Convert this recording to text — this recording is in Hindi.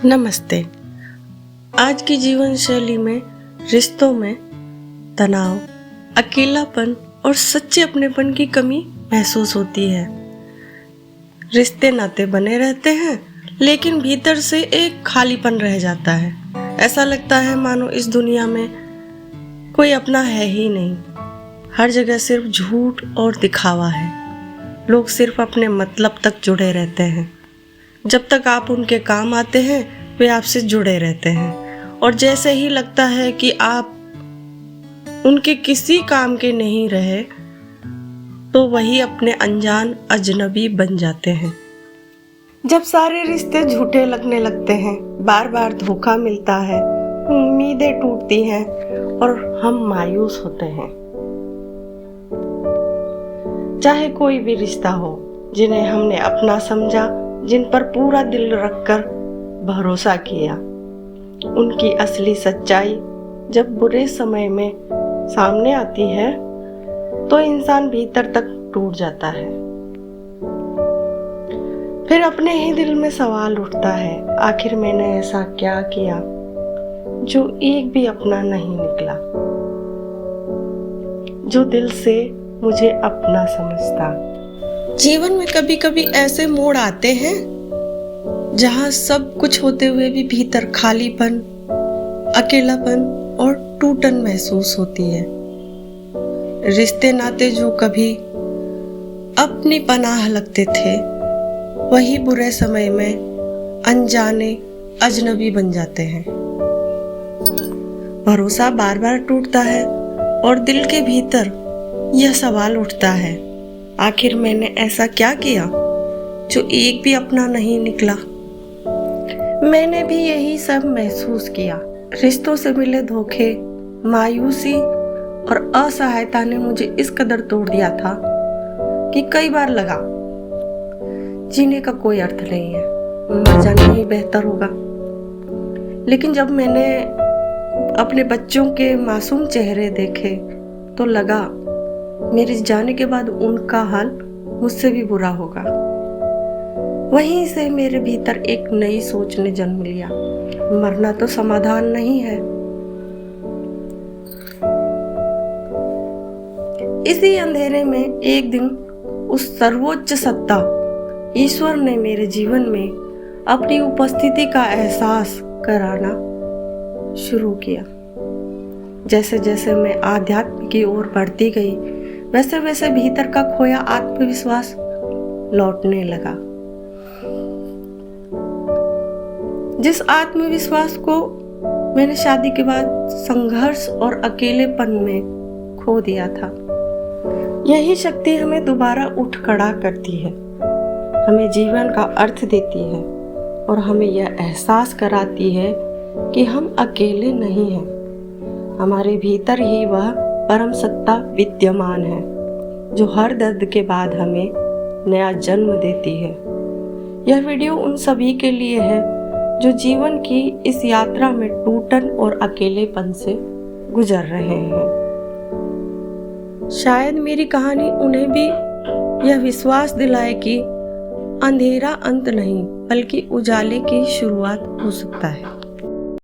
नमस्ते। आज की जीवन शैली में रिश्तों में तनाव, अकेलापन और सच्चे अपनेपन की कमी महसूस होती है। रिश्ते नाते बने रहते हैं, लेकिन भीतर से एक खालीपन रह जाता है। ऐसा लगता है मानो इस दुनिया में कोई अपना है ही नहीं। हर जगह सिर्फ झूठ और दिखावा है। लोग सिर्फ अपने मतलब तक जुड़े रहते हैं। जब तक आप उनके काम आते हैं वे आपसे जुड़े रहते हैं, और जैसे ही लगता है कि आप उनके किसी काम के नहीं रहे तो वही अपने अनजान अजनबी बन जाते हैं। जब सारे रिश्ते झूठे लगने लगते हैं, बार बार धोखा मिलता है, उम्मीदें टूटती हैं और हम मायूस होते हैं। चाहे कोई भी रिश्ता हो, जिन्हें हमने अपना समझा, जिन पर पूरा दिल रखकर भरोसा किया, उनकी असली सच्चाई जब बुरे समय में सामने आती है तो इंसान भीतर तक टूट जाता है। फिर अपने ही दिल में सवाल उठता है, आखिर मैंने ऐसा क्या किया जो एक भी अपना नहीं निकला, जो दिल से मुझे अपना समझता। जीवन में कभी कभी ऐसे मोड़ आते हैं जहां सब कुछ होते हुए भी भीतर खालीपन, अकेलापन और टूटन महसूस होती है। रिश्ते नाते जो कभी अपनी पनाह लगते थे, वही बुरे समय में अनजाने अजनबी बन जाते हैं। भरोसा बार बार टूटता है और दिल के भीतर यह सवाल उठता है, आखिर मैंने ऐसा क्या किया जो एक भी अपना नहीं निकला। मैंने भी यही सब महसूस किया। रिश्तों से मिले धोखे, मायूसी और असहायता ने मुझे इस कदर तोड़ दिया था कि कई बार लगा जीने का कोई अर्थ नहीं है, मर जाना ही बेहतर होगा। लेकिन जब मैंने अपने बच्चों के मासूम चेहरे देखे तो लगा मेरे जाने के बाद उनका हाल मुझसे भी बुरा होगा। वहीं से मेरे भीतर एक नई सोच ने जन्म लिया, मरना तो समाधान नहीं है। इसी अंधेरे में एक दिन उस सर्वोच्च सत्ता ईश्वर ने मेरे जीवन में अपनी उपस्थिति का एहसास कराना शुरू किया। जैसे जैसे मैं आध्यात्म की ओर बढ़ती गई, वैसे वैसे भीतर का खोया आत्मविश्वास लौटने लगा। जिस आत्मविश्वास को मैंने शादी के बाद संघर्ष और अकेलेपन में खो दिया था, यही शक्ति हमें दोबारा उठ खड़ा करती है, हमें जीवन का अर्थ देती है और हमें यह एहसास कराती है कि हम अकेले नहीं हैं। हमारे भीतर ही वह परम सत्ता विद्यमान है जो हर दर्द के बाद हमें नया जन्म देती है। यह वीडियो उन सभी के लिए है जो जीवन की इस यात्रा में टूटन और अकेलेपन से गुजर रहे हैं। शायद मेरी कहानी उन्हें भी यह विश्वास दिलाए कि अंधेरा अंत नहीं, बल्कि उजाले की शुरुआत हो सकता है।